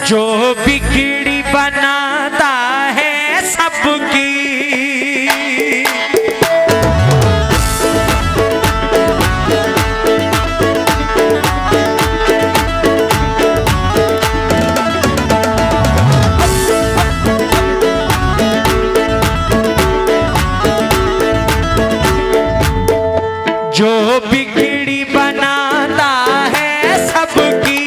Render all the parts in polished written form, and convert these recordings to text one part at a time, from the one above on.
जो बिगड़ी बनाता है सबकी, जो बिगड़ी बनाता है सबकी,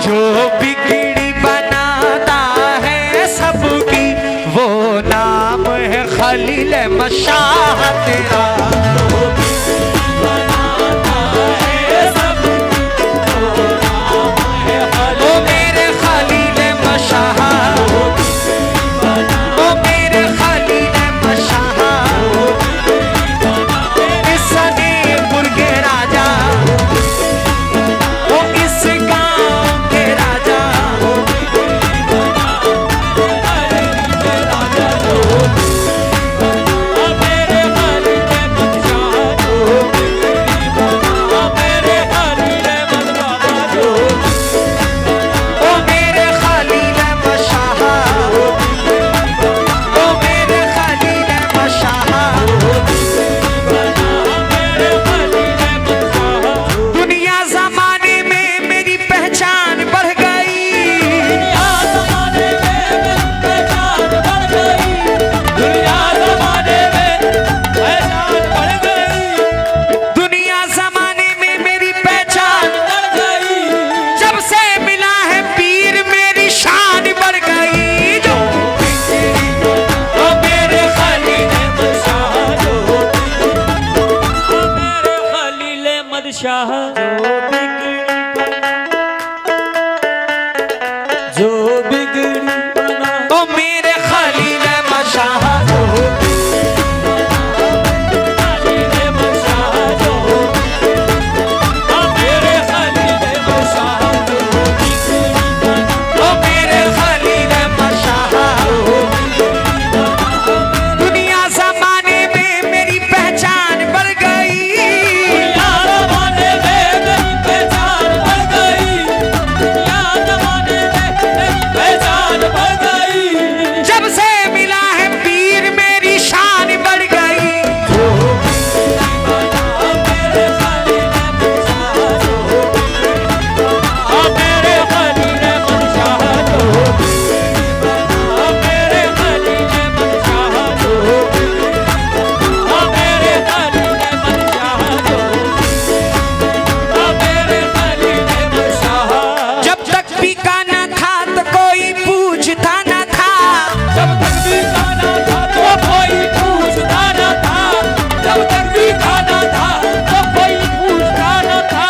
जो बिगड़ी बनाता है सबकी, वो नाम है खलील मशाह तेरा। ओ मेरे खलील मशाह, ओ मेरे खलील मशाह, इस अलीपुर के राजा, ओ इस गांव के राजा, जो बिगड़ी बना, ओ मेरे खलील मशाह, ओ मेरे खलील मशाह, दुनिया जमाने में मेरी पहचान बढ़ गई, जब से मिला है पीर मेरी शान बढ़ गई। जब तक पीका न था तो कोई पूछता न था, जब तक भी खाना था तो कोई पूछता न था, जब तक भी खाना था तो कोई पूछता न था,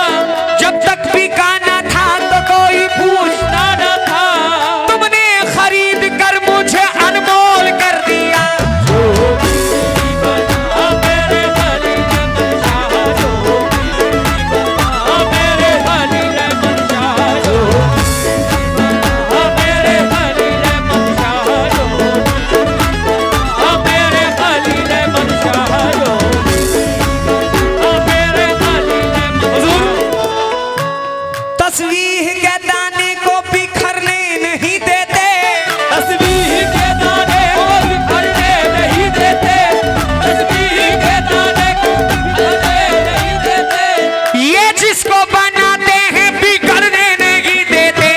जब तक पीका न था तो कोई पूछता पूछता न था। तुमने खरीद कर मुझे अनमोल कर दिया। मेरे खलील मशाह, मेरे खलील मशाह, मेरे खलील मशाह, मेरे खलील मशाह, मेरे खलील हुजूर तस्वीर के दाने को बिखरने नहीं देते, तस्बीह के दाने को बिखरने नहीं देते, तस्बीह के दाने को बिखरने नहीं देते। ये जिसको बनाते हैं बिगड़ने नहीं देते।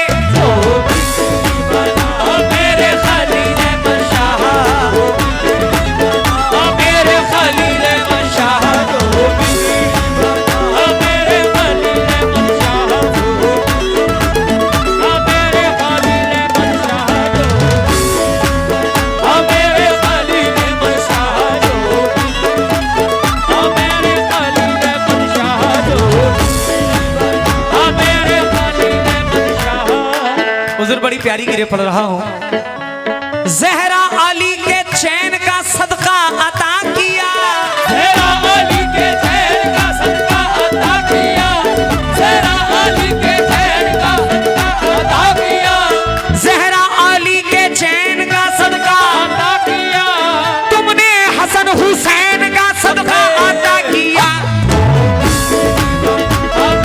मेरे खलील मशाह, मेरे खलील मशाह, मेरे खलील मशाह, मेरे खलील मशाह, मेरे खलील मशाह, मेरे खलील मशाह, मेरे खलील मशाह। हुजूर बड़ी प्यारी गिरे पढ़ रहा हूँ। जहरा अली के चैन का सदका अता किया, ज़हरा अली के चैन का सदका अता किया, ज़हरा अली के चैन का सदका अता किया, जहरा अली के चैन का सदका अता किया। तुमने हसन हुसैन का सदका अता किया।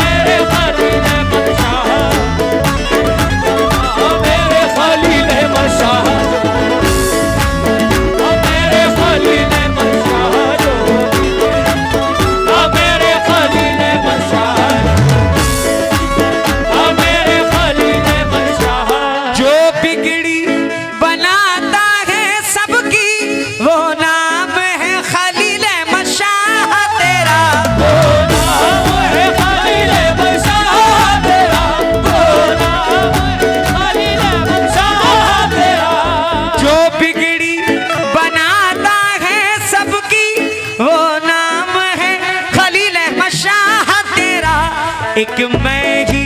मेरे एक मैं ही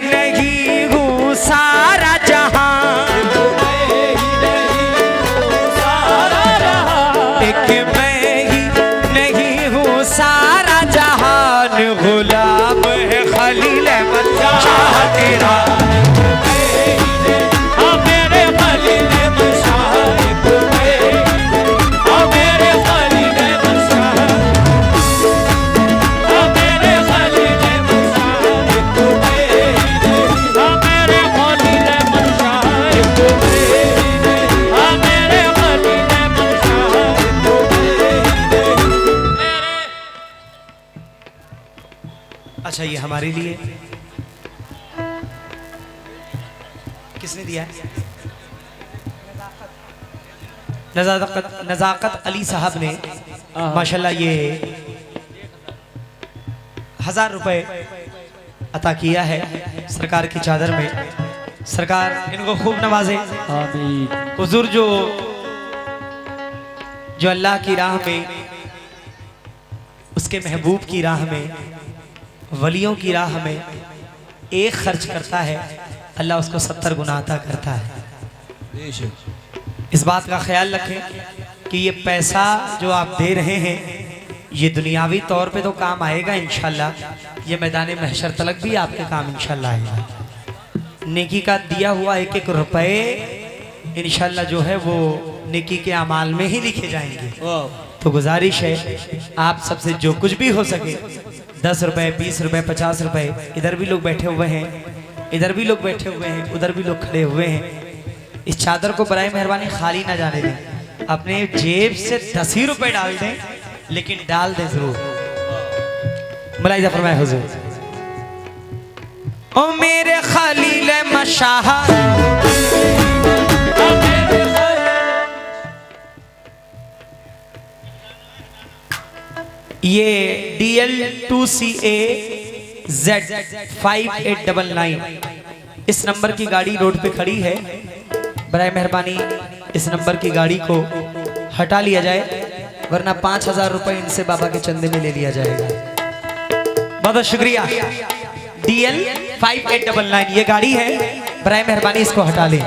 नहीं हूँ सारा जहां, एक मैं ही नहीं हूँ सारा जहान, गुलाम है खलील अहमद शाह तेरा। अच्छा, ये हमारे लिए किसने दिया है? नजाकत अली साहब ने माशाल्लाह ये 1000 रुपए अता किया है सरकार की चादर में। सरकार इनको खूब नवाजे। आमीन। हुजूर जो अल्लाह की राह में, उसके महबूब की राह में, वलियों की राह में एक खर्च करता है, अल्लाह उसको 70 गुना अता करता है। इस बात का ख्याल रखें कि ये पैसा जो आप दे रहे हैं ये दुनियावी तौर पे तो काम आएगा इंशाल्लाह, ये मैदान महशर तलक भी आपके काम इंशाल्लाह आएगा। नेकी का दिया हुआ एक एक रुपए इंशाल्लाह जो है वो नेकी के अमाल में ही लिखे जाएंगे। तो गुजारिश है आप सबसे जो कुछ भी हो सके, 10 रुपए, 20 रुपए, 50 रुपए, इधर भी लोग बैठे हुए हैं, इधर भी लोग बैठे हुए हैं, उधर भी लोग खड़े हुए हैं, इस चादर को बराए मेहरबानी खाली ना जाने दें। अपने जेब से 10 ही रुपए डाल दें, लेकिन डाल दें जरूर। मुलाहिजा फरमाए हुजूर। ओ मेरे खलील मशाह, ये DL2CA Z5899 इस नंबर की गाड़ी रोड पे खड़ी है। बराए मेहरबानी इस नंबर की गाड़ी को हटा लिया जाए, वरना 5000 रुपए इनसे बाबा के चंदे में ले लिया जाएगा। बहुत बहुत शुक्रिया। DL5899 ये गाड़ी है, बराए मेहरबानी इसको हटा लें।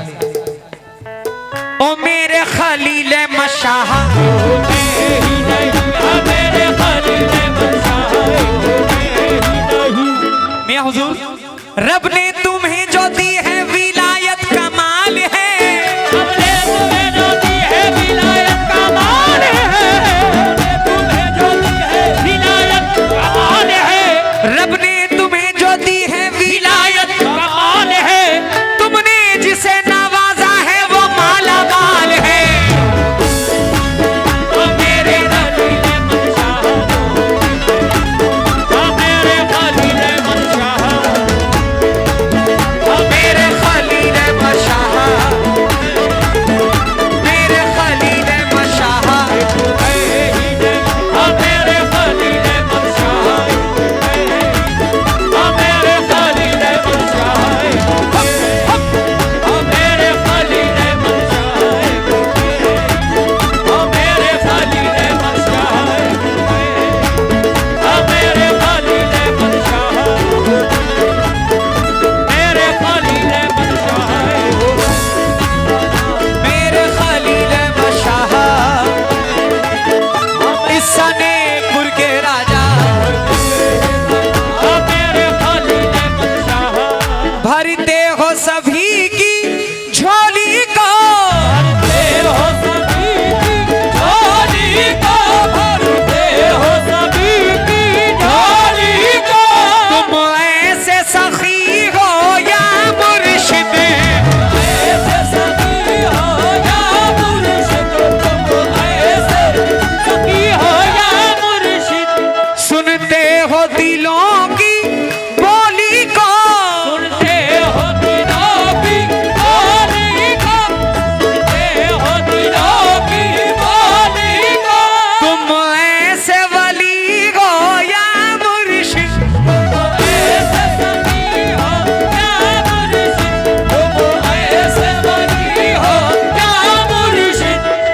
ओ मेरे खलील मशाह, मियां हुजूर, रब ने तुम्हें जो दी है विलायत कमाल है, रब ने तुम्हें जो दी है विलायत कमाल है, तुम्हें जो दी है विलायत कमाल है, रब ने तुम्हें जो दी है विलायत कमाल है, तुमने जिसे नवाजा है वो माला माल है। तो मेरे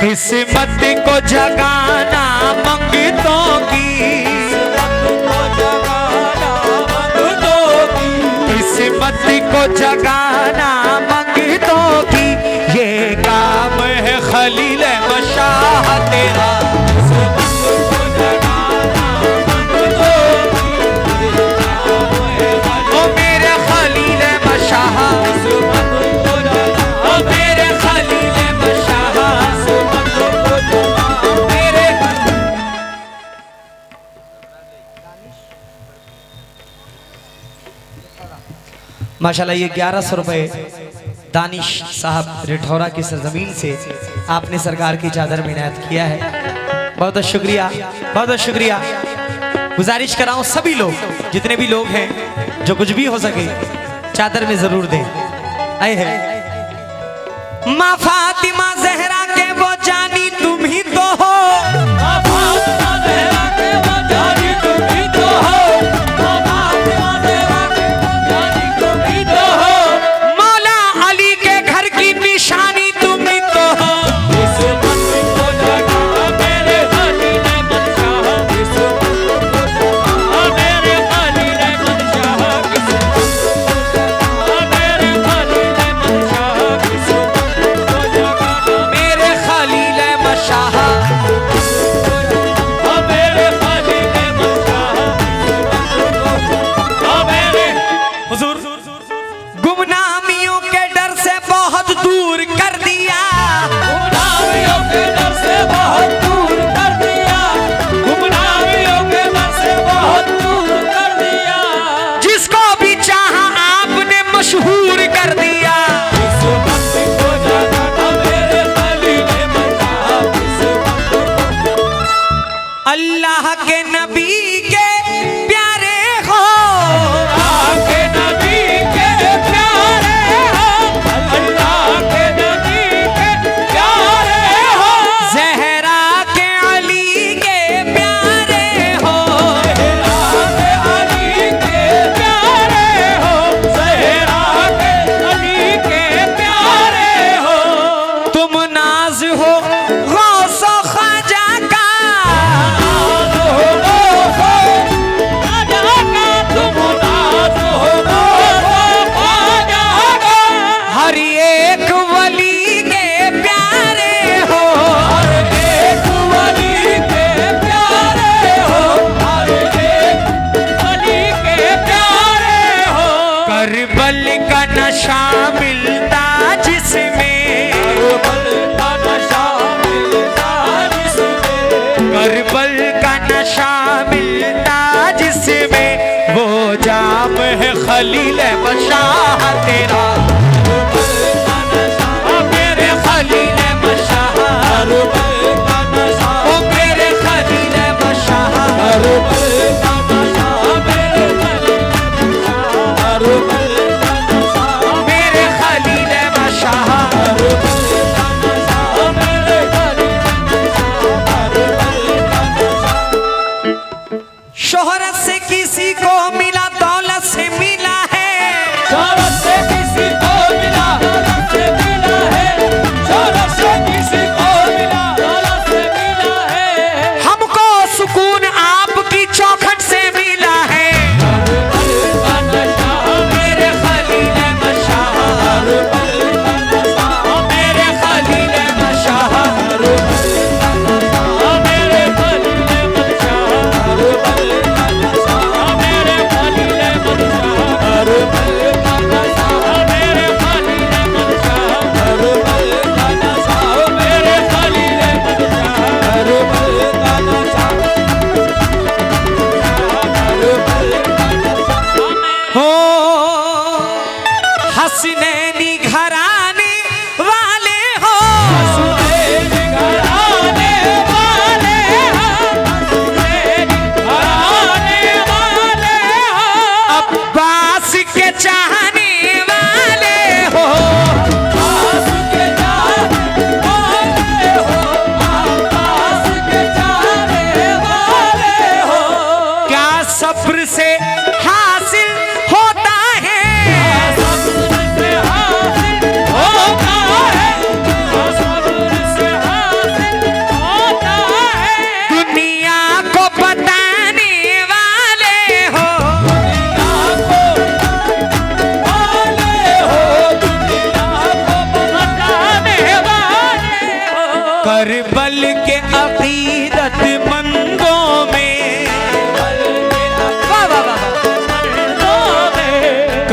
किस्मत को जगाना मंगतों की, किस्मत को जगाना किस्मत को जगाना मंगतों की, ये काम है खलील मशाह तेरा। ओ मेरे खलील मशाह, ओ मेरे खलील मशाह, मेरे माशाल्लाह ये 1100 रुपए दानिश साहब रिठौरा की सरजमीन से आपने सरकार की चादर में इनायत किया है। बहुत बहुत शुक्रिया, बहुत बहुत शुक्रिया। गुजारिश कर रहा हूँ सभी लोग, जितने भी लोग हैं, जो कुछ भी हो सके चादर में जरूर दें। आए हैं माँ फातिमा जहरा के वो जानी तुम ही तो हो, माँ फातिमा ज़हरा के वो जानी तुम ही तो हो, माँ फातिमा ज़हरा के वो जानी तुम ही तो हो, मौला अली के घर की निशानी तुम ही तो हो। किस्मत को जगा मेरे खलील मशाह, किस्मत को जगा मेरे खलील मशाह, किस्मत को जगा मेरे खलील मशाह, किस्मत को जगा मेरे खलील मशाह, मेरे खलील मशाह, मेरे हुजूर गुमनामियों के डर से बहुत दूर कर दिया, गुमनामियों के डर से बहुत दूर कर दिया, गुमनामियों के डर से बहुत दूर कर दिया, जिसको भी चाहा आपने मशहूर कर दिया। किस्मत को जगा मेरे खलील मशाह, किस्मत को अल्लाह के नबी के प्यारे हो, आके नबी के प्यारे हो, अल्लाह के नबी के प्यारे हो, जहरा के अली के प्यारे हो, ज़हरा के अली के प्यारे हो, ज़हरा के अली के प्यारे हो, तुम नाज हो गौस ख्वाजा का, नाज हो ख्वाजा का, तुम नाज हो ख्वाजा का, हर एक वली के प्यारे हो, हर एक वली के प्यारे हो, हर एक वली के प्यारे हो, करबल का नशा मिलता जिसमें, करबल का नशा मिलता जिसमें, करबल का नशा मिलता जिसमें, वो जाम है खलील मशाह तेरा। मेरे खलील मशाह, ओ मेरे खलील मशाह, मेरे खलील मशाह, शोहरत से किसी को मिला, दौलत से मिला है, शोहरत से किसी को मिला, दौलत से मिला है, शोहरत से किसी को मिला, दौलत से मिला है, हमको सुकून आपकी चौखट से मिला है। मेरे खलील मशाह, मेरे खलील मशाह, मेरे खलील मशाह, मेरे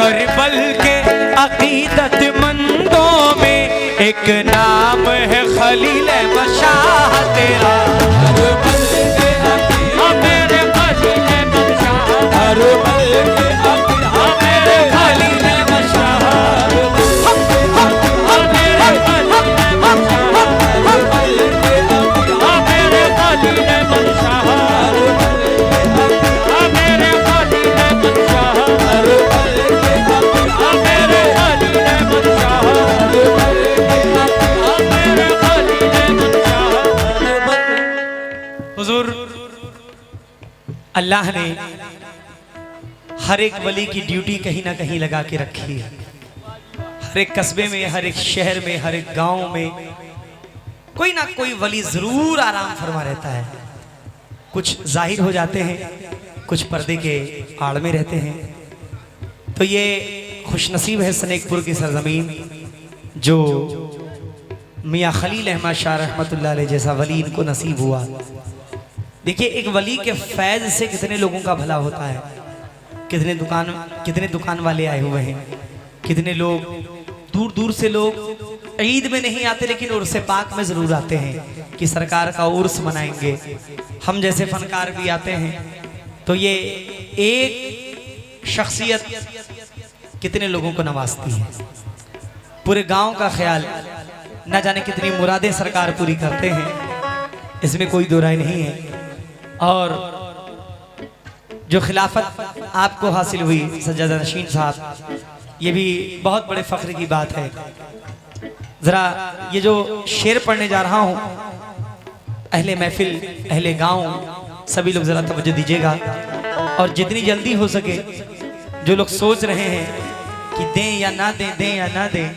करबल के अकीदतमंदों में एक नाम है खलील मशाह तेरा। करबल के मेरे खलील मशाह, करबल के मेरे खलील मशाह, मेरे खलील मशाह, मेरे खलील मशाह, मेरे खलील मशाह, मेरे खलील मशाह, मेरे खलील मशाह। हुजूर अल्लाह ने हर एक वली की ड्यूटी कहीं ना कहीं लगा के रखी है। हर एक कस्बे में, हर एक शहर में, हर एक गांव में कोई ना कोई वली जरूर आराम फरमा रहता है। कुछ जाहिर हो जाते हैं, कुछ पर्दे के आड़ में रहते हैं। तो ये खुशनसीब है सनेकपुर की सरजमीन जो मियाँ खलील अहमद शाह रहमतुल्लाह अलैह जैसा वली इनको नसीब हुआ। देखिए एक वली के फैज़ से कितने लोगों का भला होता है। कितने दुकान वाले आए हुए हैं, कितने लोग दूर दूर से लोग ईद में नहीं आते लेकिन उर्स पाक में ज़रूर आते हैं कि सरकार का उर्स मनाएंगे। हम जैसे फनकार भी आते हैं। तो ये एक शख्सियत कितने लोगों को नवाजती है। पूरे गांव का ख्याल, न जाने कितनी मुरादें सरकार पूरी करते हैं, इसमें कोई दो राय नहीं है। और जो खिलाफत आपको हासिल हुई सज्जादा नशीन साहब, ये भी बहुत बड़े फ़ख्र की बात है। ज़रा ये जो शेर पढ़ने जा रहा हूँ, अहले महफिल, अहले गांव, सभी लोग ज़रा तवज्जो दीजिएगा। और जितनी जल्दी हो सके, जो लोग सोच रहे हैं कि दें या ना दें, दें या ना दें,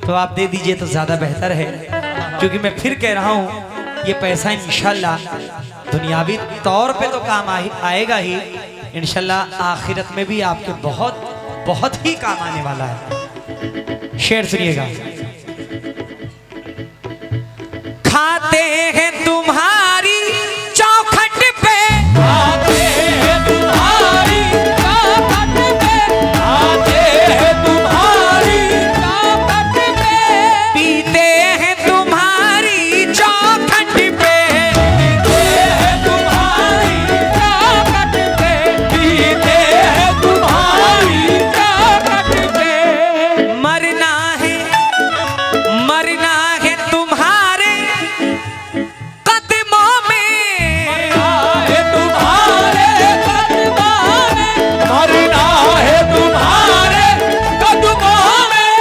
तो आप दे दीजिए तो ज़्यादा बेहतर है। क्योंकि मैं फिर कह रहा हूँ, ये पैसा इंशाल्लाह दुनियावी तौर पे तो काम आएगा ही, इंशाल्लाह आखिरत में भी आपके बहुत बहुत ही काम आने वाला है। शेर सुनिएगा। खाते हैं तुम्हारी चौखट पे, आते हैं तुम्हारी चौखट पे, आते हैं तुम्हारी चौखट पे, पीते हैं तुम्हारी चौखट पे, पीते हैं तुम्हारी चौखट पे, पीते हैं तुम्हारी चौखट पे। मरना है तुम्हारे कदमों में, मरना है तुम्हारे कदमों में, मरना है तुम्हारे कदमों में,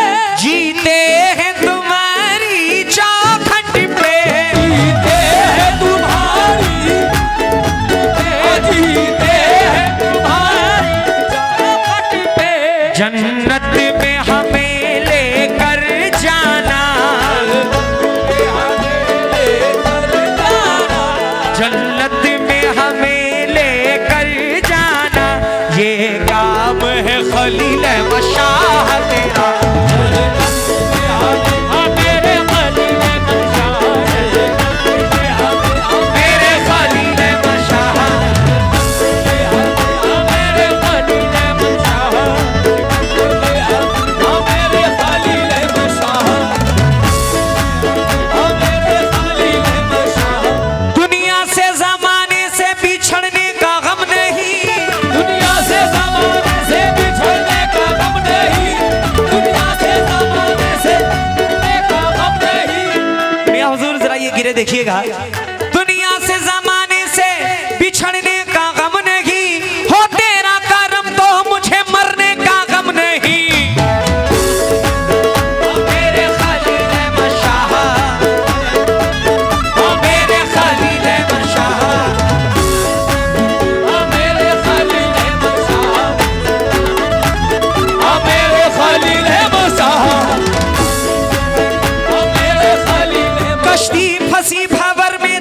जीते हैं तुम्हारी चौखट पे, जीते हैं तुम्हारी, जीते हैं तुम्हारी चौखट पे। जन्नत में हमें लेकर जाना, जन्नत में हमें लेकर जाना, ये काम है खलील मशाह तेरा। मेरे खलील मशाह, मेरे खलील मशाह, मेरे खलील मशाह, मेरे खलील मशाह, मेरे खलील मशाह। दुनिया से जमाने से बिछड़ने का गम नहीं, दुनिया से ज़माने से बिछड़ने का गम नहीं, दुनिया से ज़माने से बिछड़ने का गम नहीं। मियां हुजूर जरा ये गिरे देखिएगा। दुनिया से जमाने से बिछड़ने का गम नहीं, हो तेरा करम तो मुझे मरने का गम नहीं। मेरे खलील मशाह, मेरे खलील मशाह, मेरे खलील मशाह, मेरे खलील मशाह, मेरे खलील कश्ती फंसी भंवर में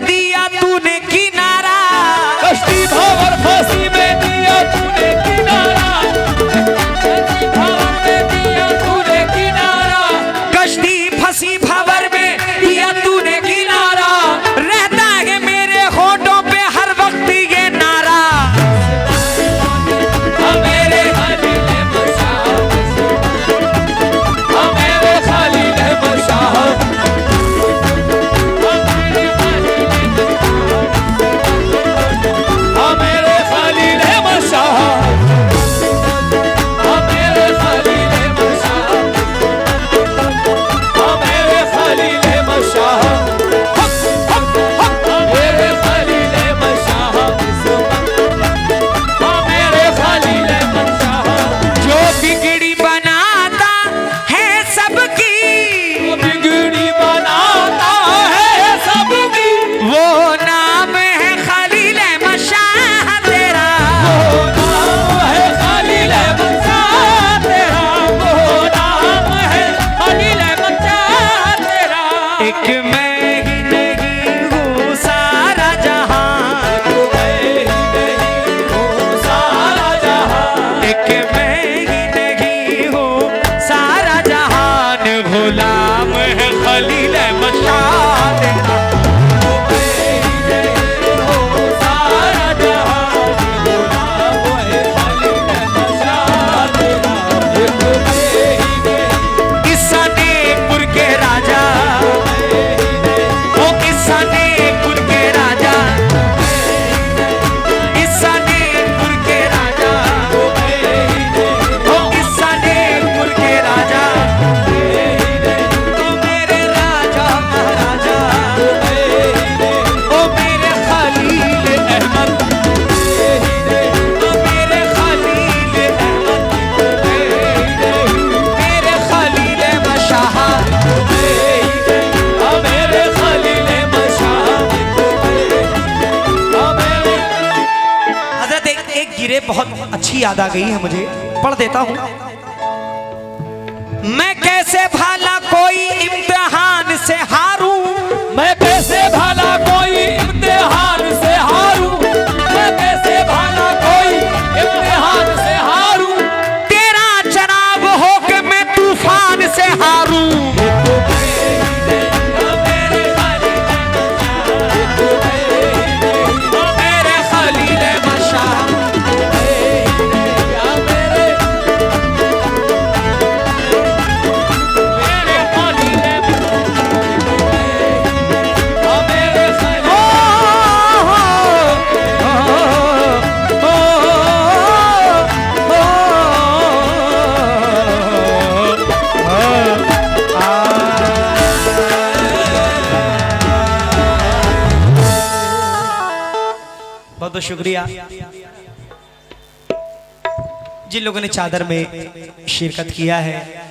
अच्छी याद आ गई है मुझे, पढ़ देता हूँ। मैं कैसे भाला कोई इम्तिहान से हारूं, मैं कैसे भाला कोई इम्तिहान से हारूं, मैं कैसे भाला कोई इम्तिहान से हारूं, तेरा चराग हो के मैं तूफान से हारूं। बहुत बहुत शुक्रिया जिन लोगों ने चादर में शिरकत किया है।